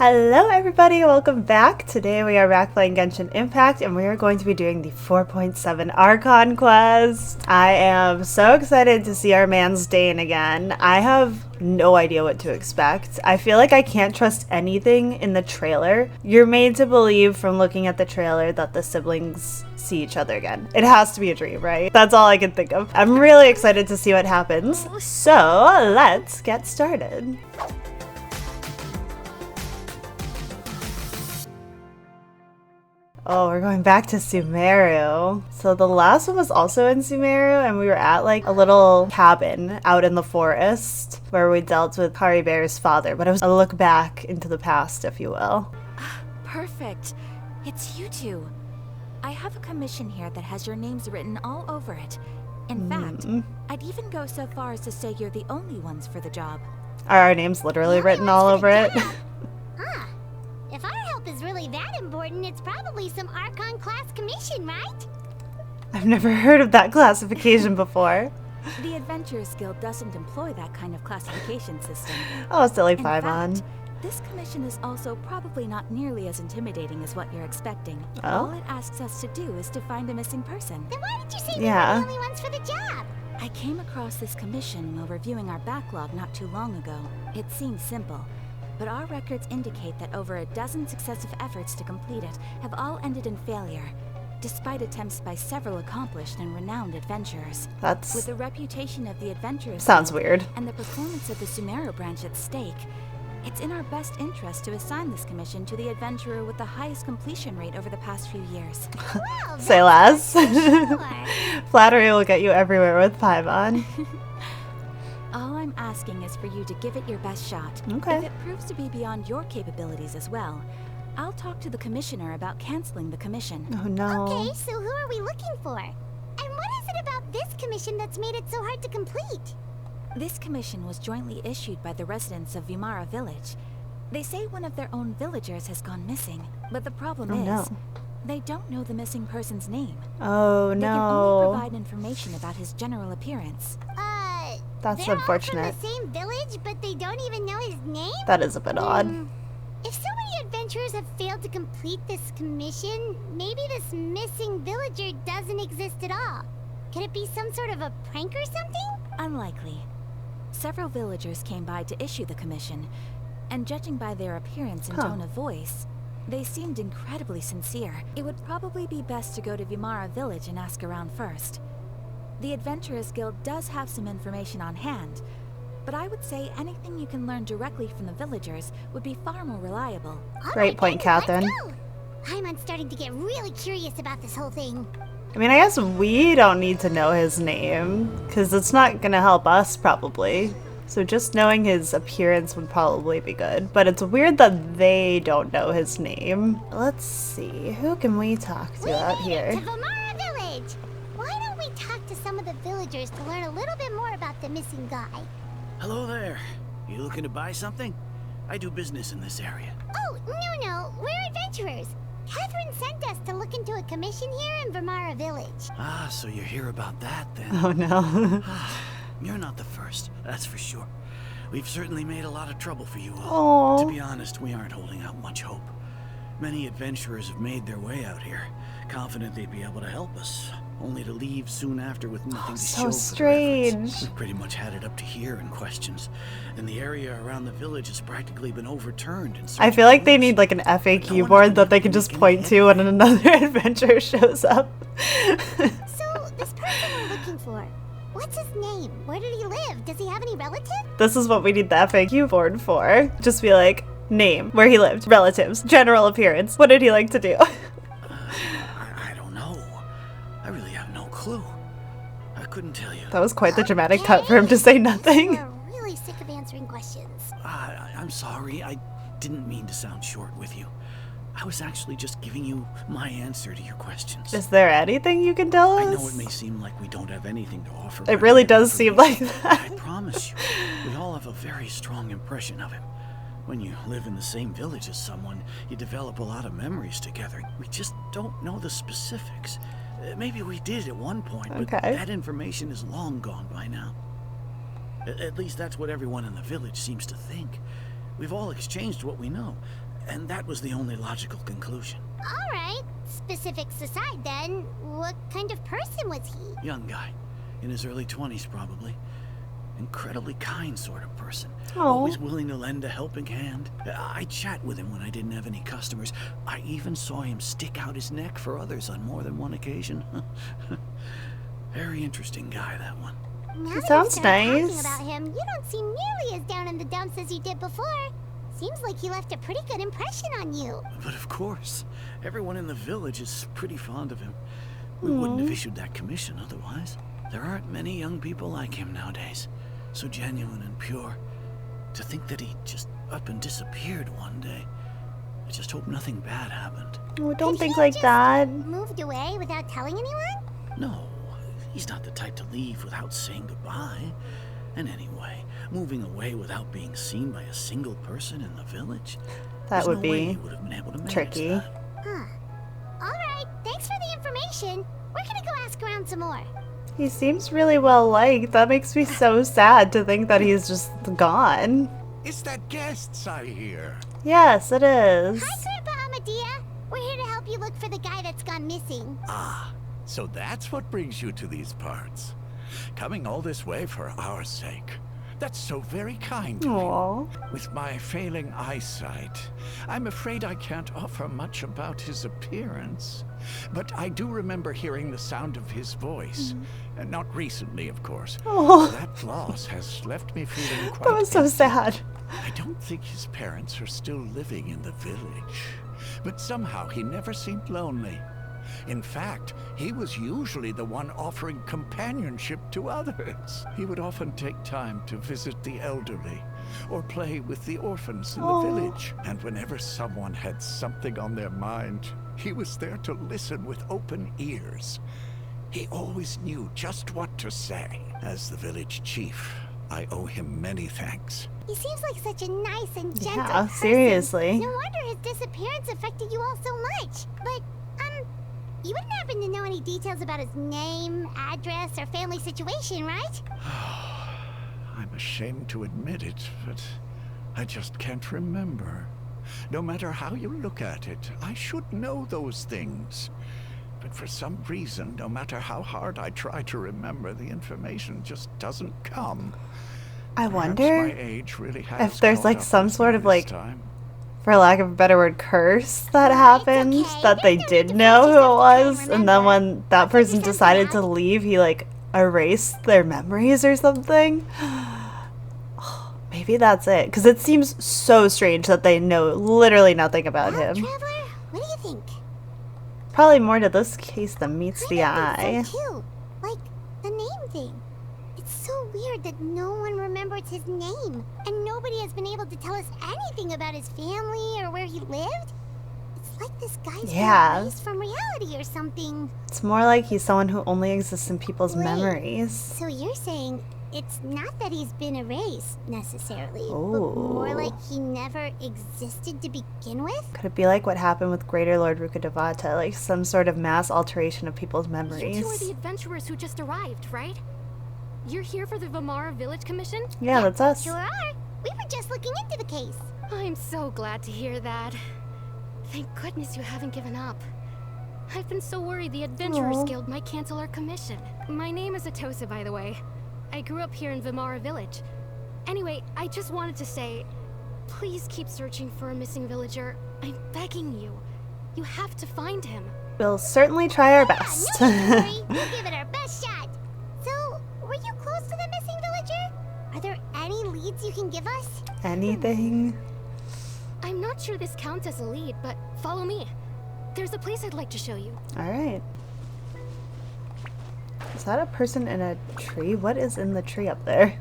Hello everybody, welcome back. Today we are back playing Genshin Impact and we are going to be doing the 4.7 Archon Quest. I am so excited to see our man's Dain again. I have no idea what to expect. I feel like I can't trust anything in the trailer. You're made to believe from looking at the trailer that the siblings see each other again. It has to be a dream, right? That's all I can think of. I'm really excited to see what happens. So let's get started. Oh, we're going back to Sumeru. So the last one was also in Sumeru, and we were at like a little cabin out in the forest where we dealt with Kari Bear's father, but it was a look back into the past, if you will. Perfect. It's you two. I have a commission here that has your names written all over it. In fact, I'd even go so far as to say you're the only ones for the job. Are our names literally written all over it? If our help is really that important, it's probably some Archon class commission, right? I've never heard of that classification before. The Adventurers Guild doesn't employ that kind of classification system. Oh, silly In Paimon. fact, this commission is also probably not nearly as intimidating as what you're expecting. Oh? All it asks us to do is to find a missing person. Then why did you say we Yeah. were the only ones for the job? I came across this commission while reviewing our backlog not too long ago. It seems simple, but our records indicate that over a dozen successive efforts to complete it have all ended in failure, despite attempts by several accomplished and renowned adventurers. With That's... the reputation of the Adventurers sounds Guild weird. and the performance of the Sumeru branch at stake, it's in our best interest to assign this commission to the adventurer with the highest completion rate over the past few years. Well, Say less. sure. Flattery will get you everywhere with Paimon. All I'm asking is for you to give it your best shot. Okay. If it proves to be beyond your capabilities as well, I'll talk to the commissioner about canceling the commission. Oh no. Okay, so who are we looking for? And what is it about this commission that's made it so hard to complete? This commission was jointly issued by the residents of Vimara Village. They say one of their own villagers has gone missing, but the problem Oh, is, no. they don't know the missing person's name. Oh They can only no. provide information about his general appearance. That's They're unfortunate. all from the same village, but they don't even know his name? That is a bit odd. If so many adventurers have failed to complete this commission, maybe this missing villager doesn't exist at all. Could it be some sort of a prank or something? Unlikely. Several villagers came by to issue the commission, and judging by their appearance and tone of voice, they seemed incredibly sincere. It would probably be best to go to Vimara Village and ask around first. The Adventurers Guild does have some information on hand, but I would say anything you can learn directly from the villagers would be far more reliable. Great point, Catherine. Let's go. I'm starting to get really curious about this whole thing. I mean, I guess we don't need to know his name, because it's not gonna help us, probably. So just knowing his appearance would probably be good. But it's weird that they don't know his name. Let's see, who can we talk to out here? To Vimara Village. Why don't we talk to some of the villagers to learn a little bit more about the missing guy? Hello there. You looking to buy something? I do business in this area. Oh, no, we're adventurers. Catherine sent us to look into a commission here in Vimara Village. Ah, so you're here about that then. Oh no. You're not the first, that's for sure. We've certainly made a lot of trouble for you all. Aww. To be honest, we aren't holding out much hope. Many adventurers have made their way out here, confident they'd be able to help us, only to leave soon after with nothing to So show strange. for their efforts. We've pretty much had it up to here in questions, and the area around the village has practically been overturned. I feel like they need like an FAQ board that they can just point to when another adventurer shows up. So, this person we're looking for, what's his name? Where did he live? Does he have any relatives? This is what we need the FAQ board for. Just be like, name, where he lived, relatives, general appearance, what did he like to do? I don't know. I really have no clue. I couldn't tell you. That was quite the dramatic cut for him to say nothing. We're really sick of answering questions. I'm sorry. I didn't mean to sound short with you. I was actually just giving you my answer to your questions. Is there anything you can tell us? I know it may seem like we don't have anything to offer. It really does seem like but that. I promise you, we all have a very strong impression of him. When you live in the same village as someone, you develop a lot of memories together. We just don't know the specifics. Maybe we did at one point, but Okay. that information is long gone by now. At least that's what everyone in the village seems to think. We've all exchanged what we know, and that was the only logical conclusion. Alright, specifics aside then, what kind of person was he? Young guy, in his early 20s probably. Incredibly kind sort of person. Oh. Always willing to lend a helping hand. I chat with him when I didn't have any customers. I even saw him stick out his neck for others on more than one occasion. Very interesting guy, that one. Now He that sounds you've started nice. talking about him, you don't seem nearly as down in the dumps as you did before. Seems like he left a pretty good impression on you. But of course, everyone in the village is pretty fond of him. We wouldn't have issued that commission otherwise. There aren't many young people like him nowadays. So genuine and pure. To think that he just up and disappeared one day. I just hope nothing bad happened. Oh, don't Could think he like just that. Moved away without telling anyone? No, he's not the type to leave without saying goodbye. And anyway, moving away without being seen by a single person in the village, That there's would no way be he would have been able to manage tricky. that. Huh. Alright, thanks for the information. We're gonna go ask around some more. He seems really well liked. That makes me so sad to think that he's just gone. Is that guests I hear? Yes, it is. Hi, Grandpa Amadea. We're here to help you look for the guy that's gone missing. Ah, so that's what brings you to these parts. Coming all this way for our sake. That's so very kind of you. Aww. With my failing eyesight, I'm afraid I can't offer much about his appearance. But I do remember hearing the sound of his voice. Not recently, of course. Oh, That loss has left me feeling quite that was so empty. sad. I don't think his parents are still living in the village, but somehow he never seemed lonely. In fact, he was usually the one offering companionship to others. He would often take time to visit the elderly or play with the orphans in the village. And whenever someone had something on their mind, he was there to listen with open ears. He always knew just what to say. As the village chief, I owe him many thanks. He seems like such a nice and gentle Yeah, person. seriously. No wonder his disappearance affected you all so much. But, you wouldn't happen to know any details about his name, address, or family situation, right? I'm ashamed to admit it, but I just can't remember. No matter how you look at it, I should know those things. But for some reason, no matter how hard I try to remember, the information just doesn't come. I Perhaps wonder my age really has if there's caught like up some with sort me of this like, time. for lack of a better word, curse that happened, okay. that they There's no did need to know force who it yourself to try and was, and then remember. when that I'll give you person something decided out. to leave, he like erased their memories or something. Maybe that's it, because it seems so strange that they know literally nothing about Well, him. Traveler, what do you think? Probably more to this case than meets the I eye. think so too. Like, the name thing. It's so weird that no one remembers his name, and nobody has been able to tell us anything about his family or where he lived. It's like this guy's Yeah. been erased from reality or something. It's more like he's someone who only exists in people's Wait. memories. So you're saying it's not that he's been erased, necessarily, but Ooh. more like he never existed to begin with? Could it be like what happened with Greater Lord Rukkhadevata, like some sort of mass alteration of people's You two are memories? the adventurers who just arrived, right? You're here for the Vimara Village Commission? Yeah, that's us. Sure are. We were just looking into the case. I'm so glad to hear that. Thank goodness you haven't given up. I've been so worried the Adventurers Aw. Guild might cancel our commission. My name is Atosa, by the way. I grew up here in Vimara Village. Anyway, I just wanted to say, please keep searching for a missing villager. I'm begging you. You have to find him. We'll certainly try our Yeah, best. no need to worry. We'll give it our best shot. So, were you close to the missing villager? Are there any leads you can give us? Anything? I'm not sure this counts as a lead, but follow me. There's a place I'd like to show you. Alright. Is that a person in a tree? What is in the tree up there?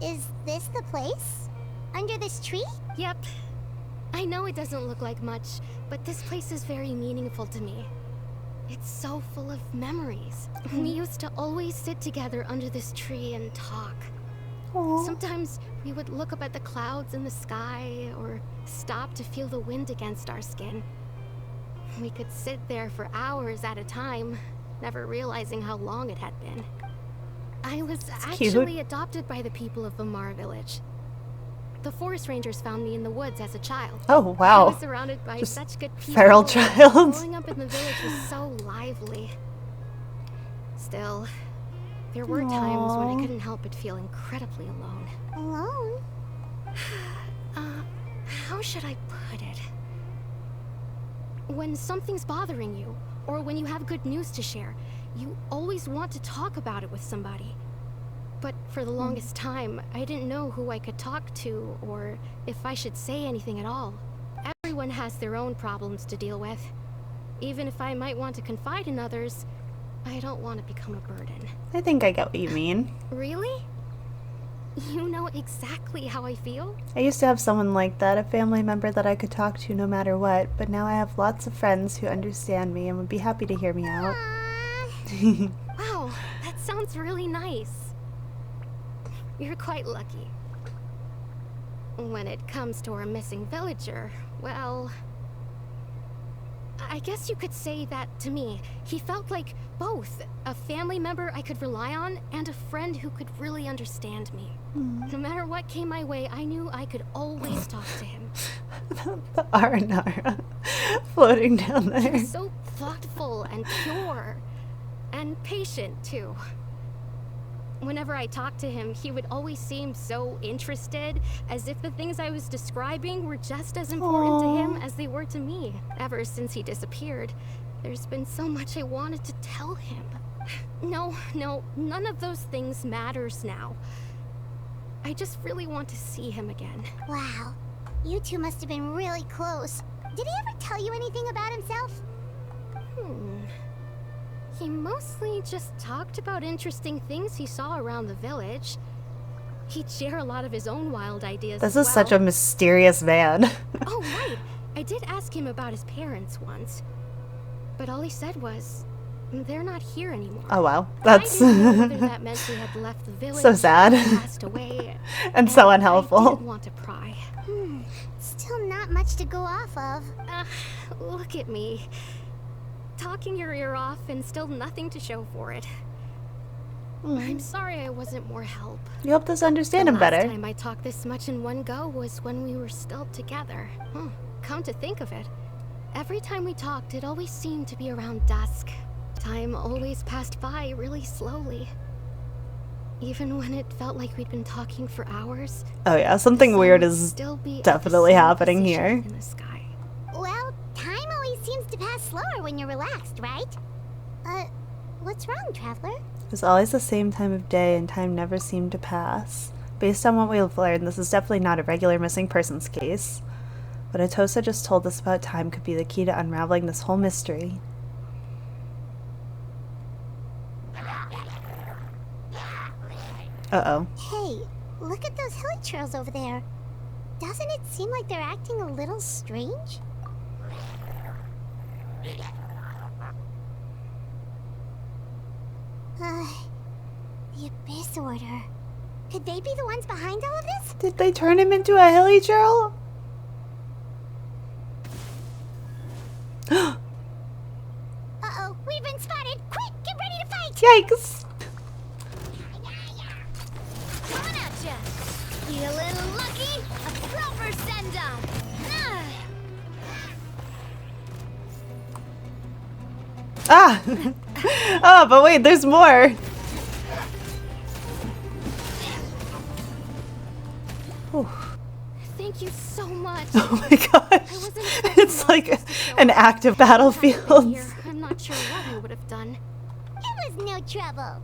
Is this the place? Under this tree? Yep. I know it doesn't look like much, but this place is very meaningful to me. It's so full of memories. We used to always sit together under this tree and talk. Aww. Sometimes we would look up at the clouds in the sky or stop to feel the wind against our skin. We could sit there for hours at a time, never realizing how long it had been. I was cute. actually adopted by the people of Vimara Village. The forest rangers found me in the woods as a child. Oh, I wow. was surrounded by Just such good people. feral child. Growing up in the village was so lively. Still, there were times when I Aww. couldn't help but feel incredibly alone. Alone? How should I put it? When something's bothering you, or when you have good news to share, you always want to talk about it with somebody. But for the longest time, I didn't know who I could talk to, or if I should say anything at all. Everyone has their own problems to deal with. Even if I might want to confide in others, I don't want to become a burden. I think I get what you mean. Really? You know exactly how I feel? I used to have someone like that, a family member that I could talk to no matter what, but now I have lots of friends who understand me and would be happy to hear me out. Aww. Wow, that sounds really nice. You're quite lucky. When it comes to our missing villager, well, I guess you could say that to me. He felt like both a family member I could rely on and a friend who could really understand me. No matter what came my way, I knew I could always talk to him. The Aranara floating down He there. was so thoughtful and pure. And patient, too. Whenever I talked to him, he would always seem so interested, as if the things I was describing were just as important to him as they were to me. Ever since he disappeared, there's been so much I wanted to tell him. No, none of those things matters now. I just really want to see him again. Wow. You two must have been really close. Did he ever tell you anything about himself? He mostly just talked about interesting things he saw around the village. He'd share a lot of his own wild ideas This as is such a well. mysterious man. Oh, right. I did ask him about his parents once. But all he said was, they're not here anymore. Oh wow, I that's didn't know whether that meant he had left the village, so sad. passed away, and so I unhelpful. didn't want to pry. Still not much to go off of. Look at me. Talking your ear off and still nothing to show for it. I'm sorry I wasn't more help. You helped us understand him The last better. time I talked this much in one go was when we were still together. Come to think of it, every time we talked, it always seemed to be around dusk. Time always passed by really slowly. Even when it felt like we'd been talking for hours. Oh yeah, something the sun weird would is still be at the definitely same happening position here. in the sky. Well, time always seems to pass slower when you're relaxed, right? What's wrong, Traveler? It was always the same time of day and time never seemed to pass. Based on what we've learned, this is definitely not a regular missing persons case. What Atosa just told us about time could be the key to unraveling this whole mystery. Uh-oh. Hey, look at those hilly trails over there. Doesn't it seem like they're acting a little strange? The Abyss Order. Could they be the ones behind all of this? Did they turn him into a hilly trail? Uh-oh, we've been spotted! Quick, get ready to fight! Yikes! Coming at ya. Feeling lucky? A proper send-up. Ah! Oh, but wait, there's more! Whew. Thank you so much. Oh my gosh. wasn't expecting It's like monsters to show an up. active If I hadn't been battlefield. here, I'm not sure what I would have done. It was no trouble.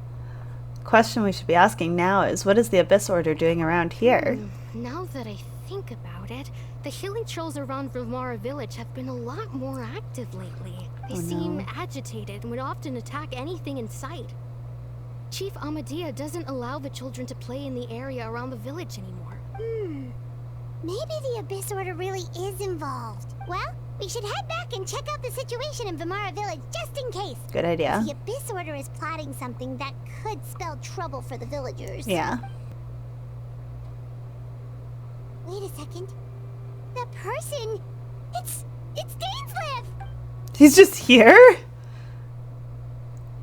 Question we should be asking now is, what is the Abyss Order doing around here? Now that I think about it, the healing trolls around Vimara village have been a lot more active lately. They seem agitated and would often attack anything in sight. Chief Amadea doesn't allow the children to play in the area around the village anymore. Maybe the Abyss Order really is involved. Well, we should head back and check out the situation in Vimara village just in case. Good idea. The Abyss Order is plotting something that could spell trouble for the villagers. Yeah. Wait a second. The person... It's Dainslev! He's just here?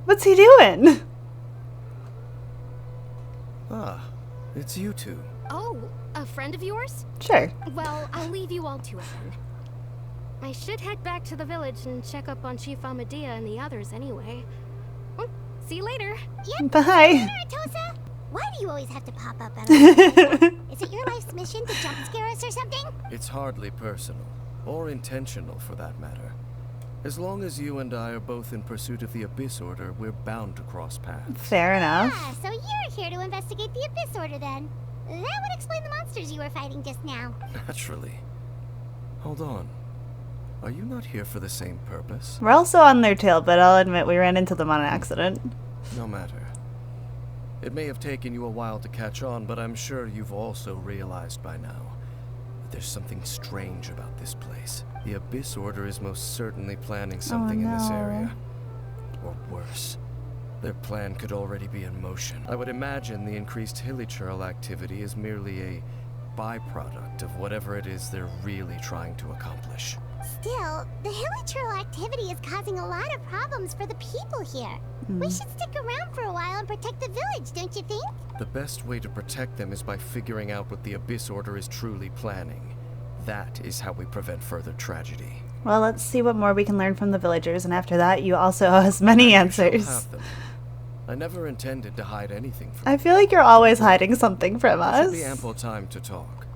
What's he doing? Ah, it's you two. Oh, a friend of yours? Sure. Well, I'll leave you all to it then. I should head back to the village and check up on Chief Amadea and the others anyway. Well, see you later. Yep. Bye. Tosa? Why do you always have to pop up at us? Is it your life's mission to jump scare us or something? It's hardly personal, or intentional for that matter. As long as you and I are both in pursuit of the Abyss Order, we're bound to cross paths. Fair enough. Ah, so you're here to investigate the Abyss Order then. That would explain the monsters you were fighting just now. Naturally. Hold on. Are you not here for the same purpose? We're also on their tail, but I'll admit we ran into them on an accident. No matter. It may have taken you a while to catch on, but I'm sure you've also realized by now that there's something strange about this place. The Abyss Order is most certainly planning something in this no. area. Or worse, their plan could already be in motion. I would imagine the increased hilichurl activity is merely a byproduct of whatever it is they're really trying to accomplish. Still, the hilichurl activity is causing a lot of problems for the people here. We should stick around for a while and protect the village, don't you think? The best way to protect them is by figuring out what the Abyss Order is truly planning. That is how we prevent further tragedy. Well, let's see what more we can learn from the villagers, and after that, you also owe us many Shall answers. have them. I never intended to hide anything from I feel like you're always hiding something from you. us. Should be ample time to talk.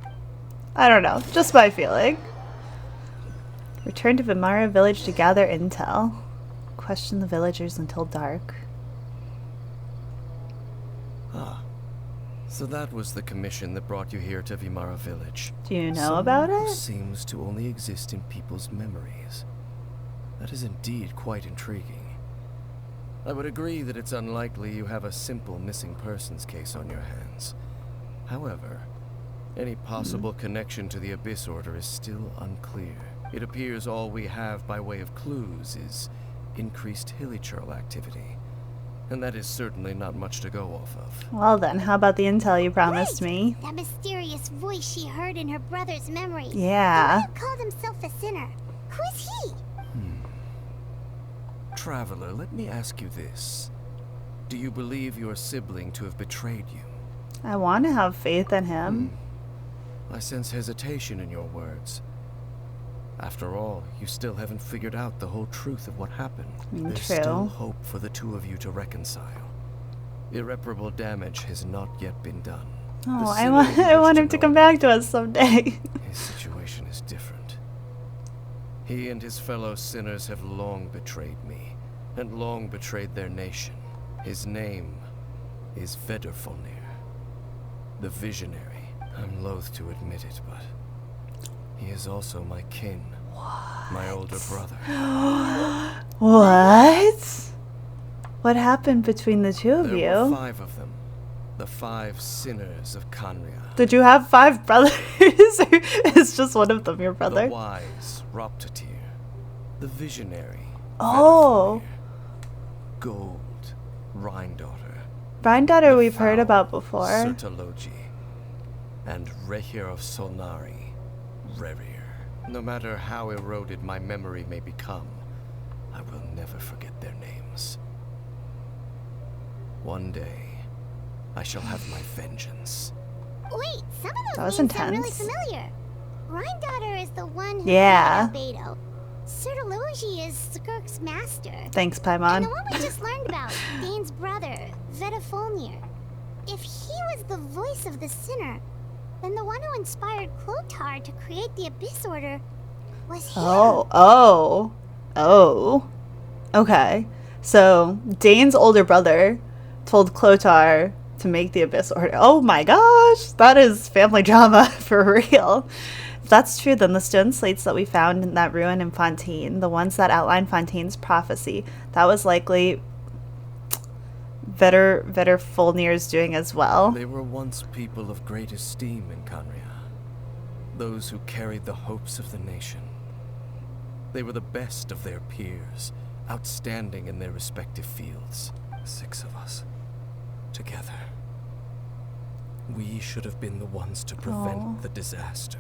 I don't know, just my feeling. Return to Vimara village to gather intel. Question the villagers until dark. Ah. So that was the commission that brought you here to Vimara village. Do you know Someone about who it? seems to only exist in people's memories. That is indeed quite intriguing. I would agree that it's unlikely you have a simple missing persons case on your hands. However, any possible connection to the Abyss Order is still unclear. It appears all we have by way of clues is increased hilichurl activity. And that is certainly not much to go off of. Well then, how about the intel you promised me? That mysterious voice she heard in her brother's memory. Yeah. The one who called himself a sinner. Who is he? Traveler, let me ask you this. Do you believe your sibling to have betrayed you? I want to have faith in him. I sense hesitation in your words. After all, you still haven't figured out the whole truth of what happened. There's still hope for the two of you to reconcile. Irreparable damage has not yet been done. Oh, The I sinner want, you I wish want to him to know come back to us someday. His situation is different. He and his fellow sinners have long betrayed me, and long betrayed their nation. His name is Vedrfolnir, the Visionary. I'm loath to admit it, but he is also my kin. My older brother. What? What happened between the two of There you? were 5 of them. The 5 sinners of Khaenri'ah. Did you have 5 brothers? Or is just one of them your brother? The wise Roptatir. The visionary. Oh. Vedrfolnir, Gold. Rhindaughter. Granddaughter the we've heard foul about before. Sertologi. And Rehir of Solnari. Rerir. No matter how eroded my memory may become, I will never forget their names. One day, I shall have my vengeance. Wait, some of That those was names sound really intense. familiar. Rhindaughter is the one who Yeah. created Albedo. Sertologi is Skirk's master. Thanks, And Paimon. the one we just learned about, Dain's brother, Vedrfolnir. If he was the voice of the sinner, then the one who inspired Clothar to create the Abyss Order was him. Oh. Okay. So, Dane's older brother told Clothar to make the Abyss Order. Oh my gosh! That is family drama for real. If that's true, then the stone slates that we found in that ruin in Fontaine, the ones that outline Fontaine's prophecy, that was likely Vedrfolnir's doing as well. They were once people of great esteem in Khaenri'ah. Those who carried the hopes of the nation. They were the best of their peers, outstanding in their respective fields. 6 of us. Together. We should have been the ones to prevent the disaster.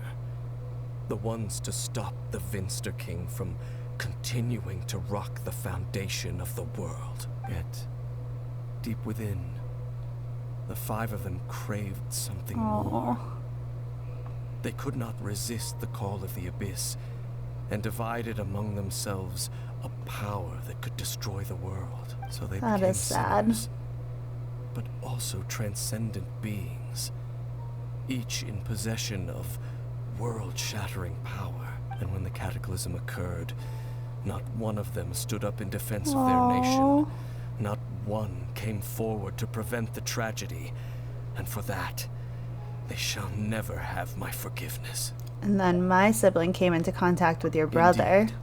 The ones to stop the Vinster King from continuing to rock the foundation of the world. Yet, deep within, the 5 of them craved something Aw. more. They could not resist the call of the abyss, and divided among themselves a power that could destroy the world. So they That became is sad. sinners, but also transcendent beings, each in possession of world-shattering power. And when the cataclysm occurred, not one of them stood up in defense of their nation. Not one came forward to prevent the tragedy, and for that, they shall never have my forgiveness. And then my sibling came into contact with your brother. Indeed.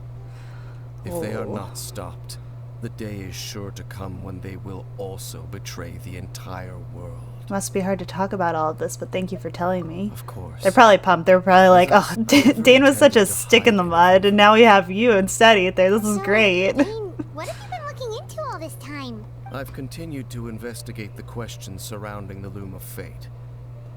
If they are Oh. not stopped, the day is sure to come when they will also betray the entire world. Must be hard to talk about all of this, but thank you for telling me. Of course. They're probably pumped. They're probably like, oh, Dain was such a stick in the mud, and now we have you instead, Ether. This is So, great. Dain, what have you been looking into all this time? I've continued to investigate the questions surrounding the Loom of Fate.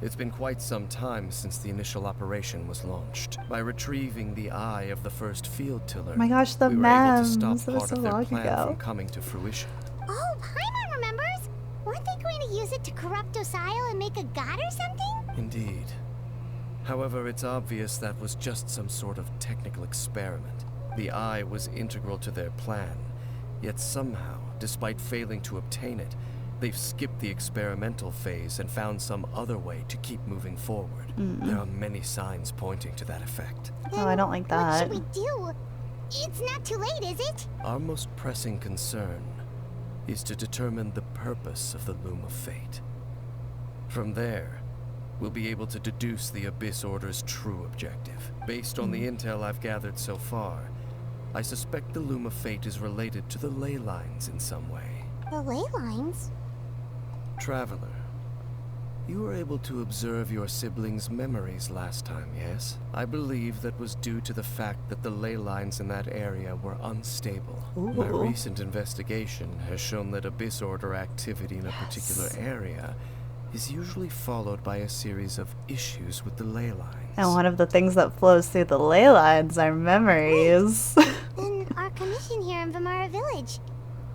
It's been quite some time since the initial operation was launched. By retrieving the eye of the first field tiller, Oh my gosh, the we were able to stop memes. That was part so of their long plan ago. from coming to fruition. Oh, Paimon remembers! Weren't they going to use it to corrupt Osial and make a god or something? Indeed. However, it's obvious that was just some sort of technical experiment. The eye was integral to their plan, yet somehow, despite failing to obtain it, they've skipped the experimental phase and found some other way to keep moving forward. There are many signs pointing to that effect. Oh, I don't like What that. should we do? It's not too late, is it? Our most pressing concern is to determine the purpose of the Loom of Fate. From there, we'll be able to deduce the Abyss Order's true objective. Based on the intel I've gathered so far, I suspect the Loom of Fate is related to the ley lines in some way. The ley lines? Traveler, you were able to observe your siblings' memories last time, yes? I believe that was due to the fact that the ley lines in that area were unstable. My Ooh. recent investigation has shown that Abyss Order activity in a particular area is usually followed by a series of issues with the ley lines. And one of the things that flows through the ley lines are memories. Then our commission here in Vimara Village.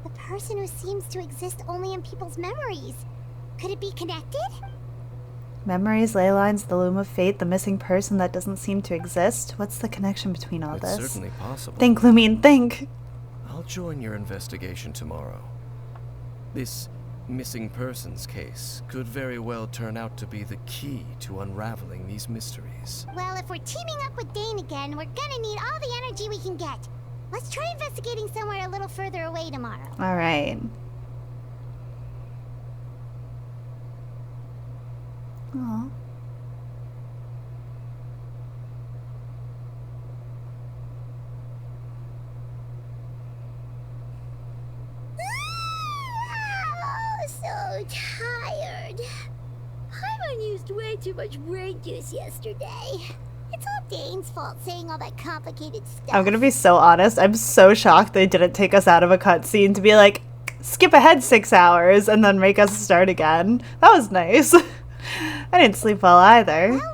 The person who seems to exist only in people's memories. Could it be connected? Memories, ley lines, the Loom of Fate, the missing person that doesn't seem to exist. What's the connection between all It's this? certainly possible. Think, Lumine, think. I'll join your investigation tomorrow. This missing persons case could very well turn out to be the key to unraveling these mysteries. Well, if we're teaming up with Dain again, we're gonna need all the energy we can get. Let's try investigating somewhere a little further away tomorrow. All right. Aw. Oh, so tired. Paimon used way too much brain juice yesterday. It's all Dain's fault saying all that complicated stuff. I'm gonna be so honest. I'm so shocked they didn't take us out of a cutscene to be like, skip ahead 6 hours and then make us start again. That was nice. I didn't sleep well either. Well,